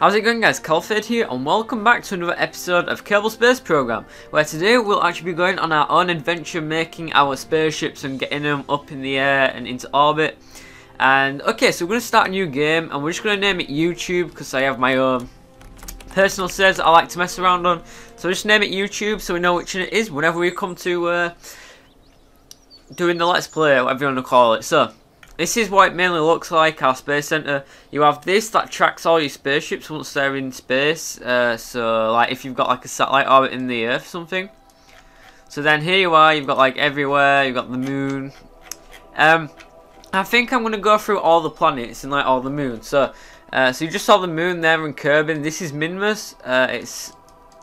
How's it going, guys? CalFayD here, and welcome back to another episode of Kerbal Space Program, where today we'll actually be going on our own adventure making our spaceships and getting them up in the air and into orbit. And okay, so we're going to start a new game, and we're just going to name it YouTube because I have my own personal saves I like to mess around on. So just name it YouTube so we know which one it is whenever we come to doing the Let's Play, whatever you want to call it. So this is what it mainly looks like, our space center. You have this that tracks all your spaceships once they're in space. So like if you've got like a satellite orbit in the Earth or something. So then here you are, you've got like everywhere, you've got the moon. I think I'm going to go through all the planets and like all the moons. So you just saw the moon there in Kerbal. This is Minmus. It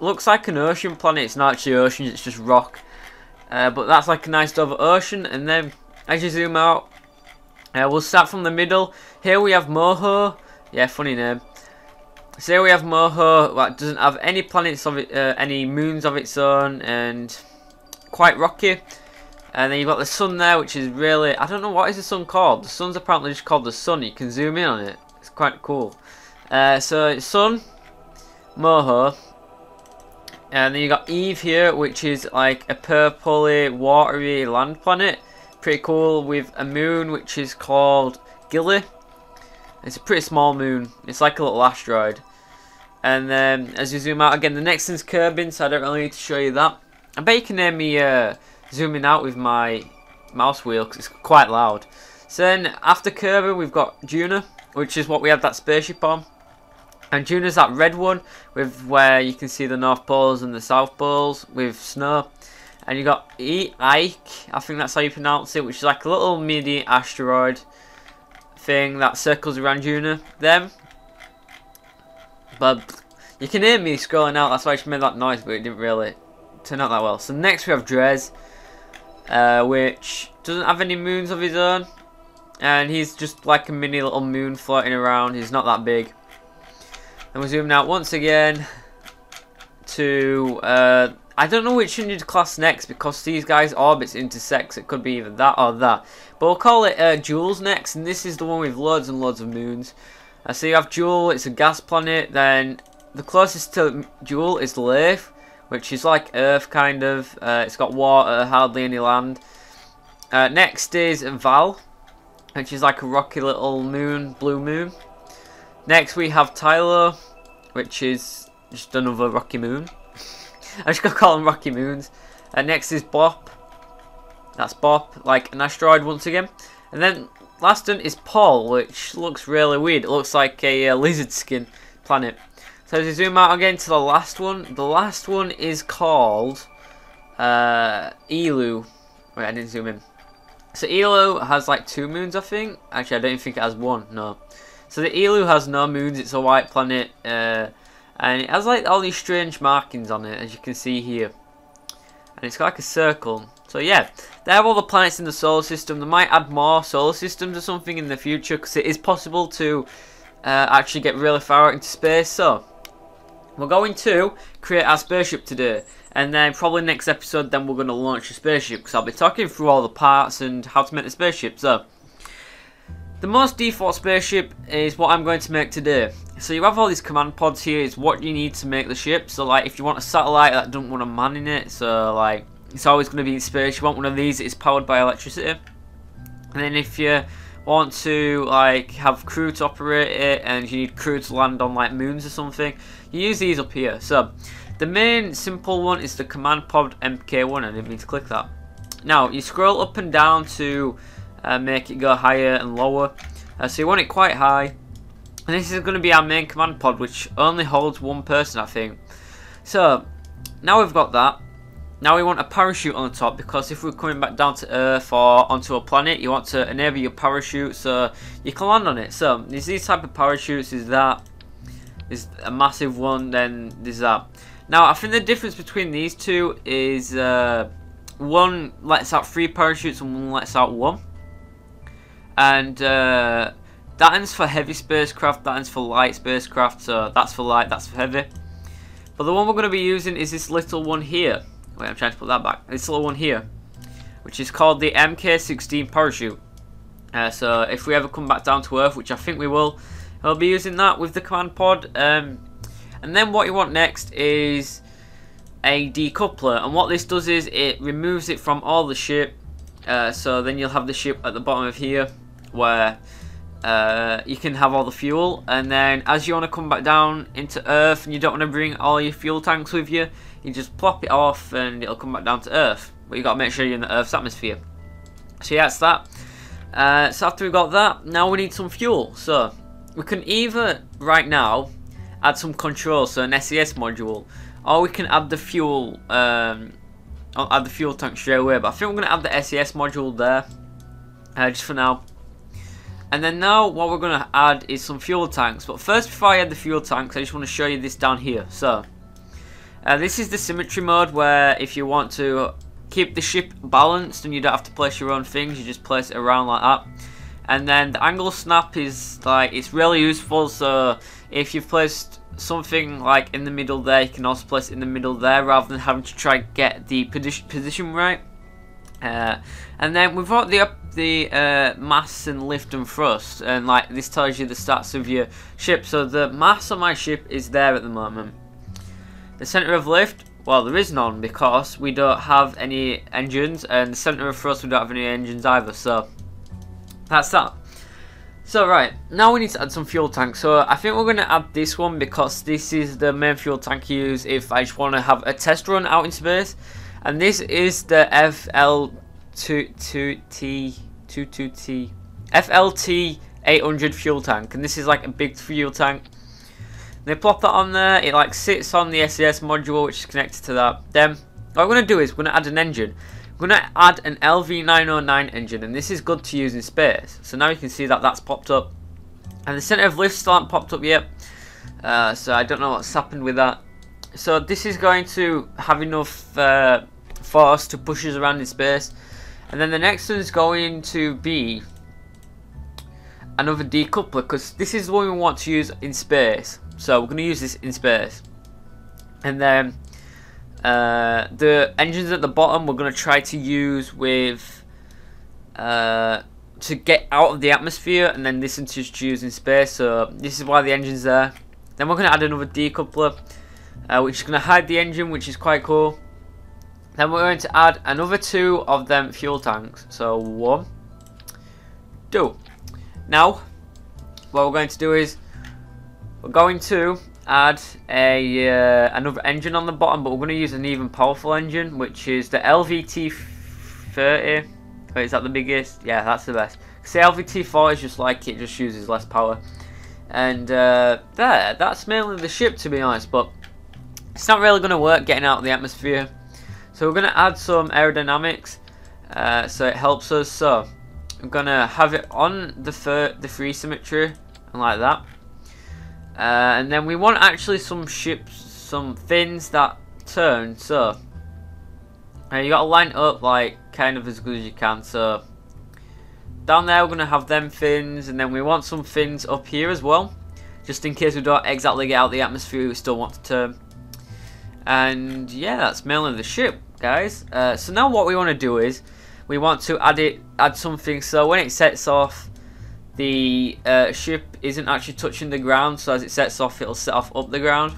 looks like an ocean planet. It's not actually ocean, it's just rock. But that's like a nice double ocean. And then as you zoom out, we'll start from the middle. Here we have Moho. Yeah, funny name. So here we have Moho. Well, it doesn't have any planets of it, any moons of its own, and quite rocky. And then you've got the sun there, which is really, I don't know what is the sun called. The sun's apparently just called the sun. You can zoom in on it. It's quite cool. So it's sun, Moho, and then you got Eve here, which is like a purpley, watery land planet. Pretty cool, with a moon which is called Gilly. It's a pretty small moon. It's like a little asteroid. And then as you zoom out again, the next one's Kerbin, so I don't really need to show you that. I bet you can hear me zooming out with my mouse wheel because it's quite loud. So then after Kerbin we've got Juna, which is what we had that spaceship on. And Juna's that red one with where you can see the North Poles and the South Poles with snow. And you got Ike, I think that's how you pronounce it, which is like a little mini asteroid thing that circles around Juna. Them. But you can hear me scrolling out, that's why I just made that noise, but it didn't really turn out that well. So next we have Drez, which doesn't have any moons of his own. And he's just like a mini little moon floating around, he's not that big. And we're zooming out once again to I don't know which one you'd class next because these guys' orbits intersect. It could be either that or that. But we'll call it Jules next, and this is the one with loads and loads of moons. So you have Jewel, it's a gas planet. Then the closest to Jewel is Leif, which is like Earth kind of. It's got water, hardly any land. Next is Val, which is like a rocky little moon, blue moon. Next we have Tylo, which is just another rocky moon. I just gotta call them Rocky Moons. Next is Bop. That's Bop, like an asteroid once again. And then last one is Paul, which looks really weird. It looks like a lizard skin planet. So as you zoom out again to the last one is called Elu. Wait, I didn't zoom in. So Elu has like 2 moons, I think. Actually, I don't think it has 1. No. So the Elu has no moons. It's a white planet. And it has like all these strange markings on it, as you can see here. And it's got like a circle. So yeah, there are all the planets in the solar system. They might add more solar systems or something in the future, because it is possible to actually get really far out into space. So we're going to create our spaceship today. And then probably next episode then we're going to launch a spaceship, because I'll be talking through all the parts and how to make the spaceship. So the most default spaceship is what I'm going to make today. So you have all these command pods here, is what you need to make the ship. So like if you want a satellite that doesn't want a man in it, so like it's always going to be in space, you want one of these that is powered by electricity. And then if you want to like have crew to operate it, and you need crew to land on like moons or something, you use these up here. So the main simple one is the command pod MK1, I didn't mean to click that. Now you scroll up and down to make it go higher and lower. So you want it quite high. And this is going to be our main command pod, which only holds 1 person, I think. So now we've got that. Now we want a parachute on the top, because if we're coming back down to Earth or onto a planet, you want to enable your parachute so you can land on it. So there's these type of parachutes. Is that is a massive one, then there's that. Now I think the difference between these two is one lets out 3 parachutes and one lets out 1. And that ends for heavy spacecraft, that ends for light spacecraft, so that's for light, that's for heavy. But the one we're going to be using is this little one here. Wait, I'm trying to put that back. This little one here, which is called the MK16 parachute. So if we ever come back down to Earth, which I think we will, he'll be using that with the command pod. And then what you want next is a decoupler, and what this does is it removes it from all the ship. So then you'll have the ship at the bottom of here where you can have all the fuel, and then as you want to come back down into Earth and you don't want to bring all your fuel tanks with you, you just plop it off and it'll come back down to Earth. But you got to make sure you're in the Earth's atmosphere. So yeah, that's that. So after we've got that, now we need some fuel. So we can either right now add some controls, so an SES module, or we can add the fuel. I'll add the fuel tank straight away, but I think we're going to add the SES module there, just for now. And then now what we're going to add is some fuel tanks. But first, before I add the fuel tanks, I just want to show you this down here. So this is the symmetry mode, where if you want to keep the ship balanced and you don't have to place your own things, you just place it around like that. And then the angle snap is like, it's really useful. So if you've placed something like in the middle there, you can also place it in the middle there, rather than having to try get the position right. And then we've got the mass and lift and thrust, and like this tells you the stats of your ship. So the mass on my ship is there at the moment. The center of lift, well, there is none because we don't have any engines, and the center of thrust, we don't have any engines either. So that's that. So right, now we need to add some fuel tanks. So I think we're going to add this one because this is the main fuel tank you use if I just want to have a test run out in space. And this is the FLT 800 fuel tank, and this is like a big fuel tank. They plop that on there. It like sits on the SES module, which is connected to that. Then what we're going to do is we're going to add an engine. We're going to add an LV909 engine, and this is good to use in space. So now you can see that that's popped up, and the center of lift still hasn't popped up yet. So I don't know what's happened with that. So this is going to have enough force to push us around in space. And then the next one is going to be another decoupler, because this is the one we want to use in space. So we're going to use this in space. And then the engines at the bottom we're going to try to use with to get out of the atmosphere, and then this is just use in space. So this is why the engine's there. Then we're going to add another decoupler, which is going to hide the engine, which is quite cool. Then we're going to add another 2 of them fuel tanks. So 1, 2. Now, what we're going to do is we're going to add a another engine on the bottom, but we're going to use an even powerful engine, which is the LVT30. Wait, is that the biggest? Yeah, that's the best. Because the LVT4 is just like it, just uses less power. And that's mainly the ship, to be honest, but it's not really going to work getting out of the atmosphere. So we're going to add some aerodynamics, so it helps us. So I'm going to have it on the free symmetry, and like that. And then we want actually some fins that turn. So you got to line it up like kind of as good as you can. So down there we're going to have them fins, and then we want some fins up here as well, just in case we don't exactly get out of the atmosphere, we still want to turn. And yeah, that's mainly the ship, guys. So now what we want to do is we want to add something, so when it sets off, the ship isn't actually touching the ground, so as it sets off, it'll set off up the ground.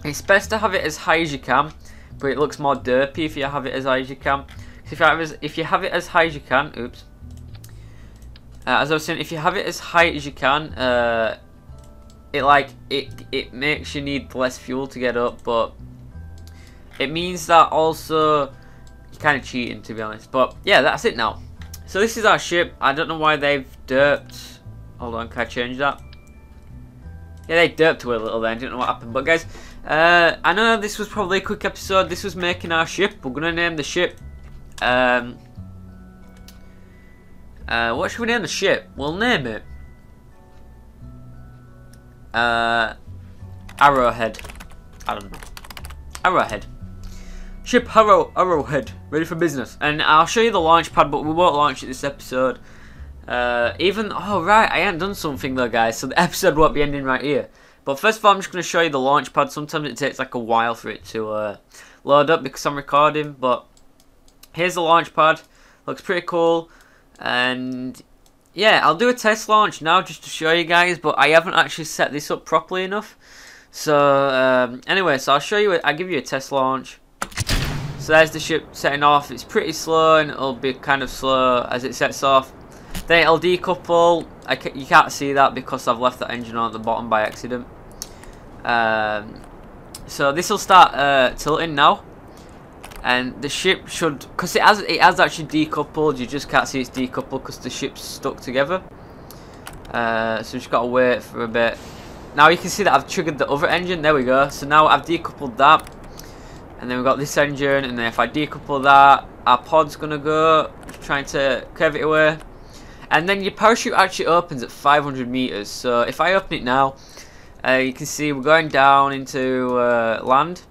It's best to have it as high as you can, but it looks more derpy if you have it as high as you can. If you have it as high as you can, oops. As I was saying, if you have it as high as you can, it makes you need less fuel to get up, but it means that also you're kind of cheating, to be honest. But yeah, that's it now. So this is our ship. I don't know why they've derped. Hold on, can I change that? Yeah, they derped to it a little then. I didn't know what happened. But guys, I know this was probably a quick episode. This was making our ship. We're going to name the ship. What should we name the ship? We'll name it Arrowhead. I don't know. Arrowhead. Ship Arrowhead. Ready for business. And I'll show you the launch pad, but we won't launch it this episode. Oh right, I hadn't done something though, guys, so the episode won't be ending right here. But first of all, I'm just going to show you the launch pad. Sometimes it takes like a while for it to load up because I'm recording, but here's the launch pad. Looks pretty cool, and yeah, I'll do a test launch now just to show you guys, but I haven't actually set this up properly enough. So anyway, so I'll show you. I'll give you a test launch. So there's the ship setting off. It's pretty slow, and it'll be kind of slow as it sets off. Then it'll decouple. You can't see that because I've left that engine on at the bottom by accident. So this will start tilting now, and the ship should, because it has actually decoupled. You just can't see it's decoupled because the ship's stuck together. So just gotta wait for a bit. Now you can see that I've triggered the other engine. There we go. So now I've decoupled that, and then we've got this engine, and then if I decouple that, our pod's gonna go, trying to curve it away. And then your parachute actually opens at 500 meters. So if I open it now, you can see we're going down into land,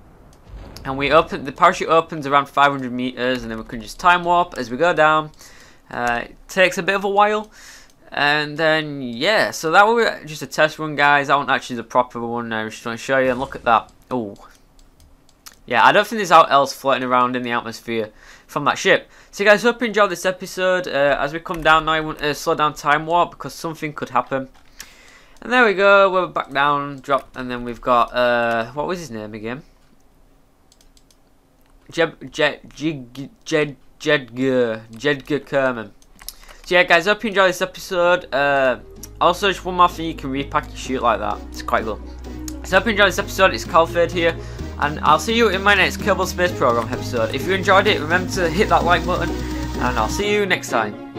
and the parachute opens around 500 meters, and then we can just time warp as we go down. It takes a bit of a while, and then yeah. So that was just a test run, guys. That wasn't actually the proper one. I was just trying to show you, and look at that. Oh, yeah. I don't think there's out else floating around in the atmosphere from that ship. So guys, hope you enjoyed this episode. As we come down now, I want to slow down time warp because something could happen. And there we go, we're back down, drop, and then we've got, what was his name again? Jedger Kerman. So yeah guys, hope you enjoyed this episode. Also, just one more thing, you can repack your chute like that. It's quite good. So hope you enjoyed this episode. It's CalFayD here, and I'll see you in my next Kerbal Space Program episode. If you enjoyed it, remember to hit that like button, and I'll see you next time.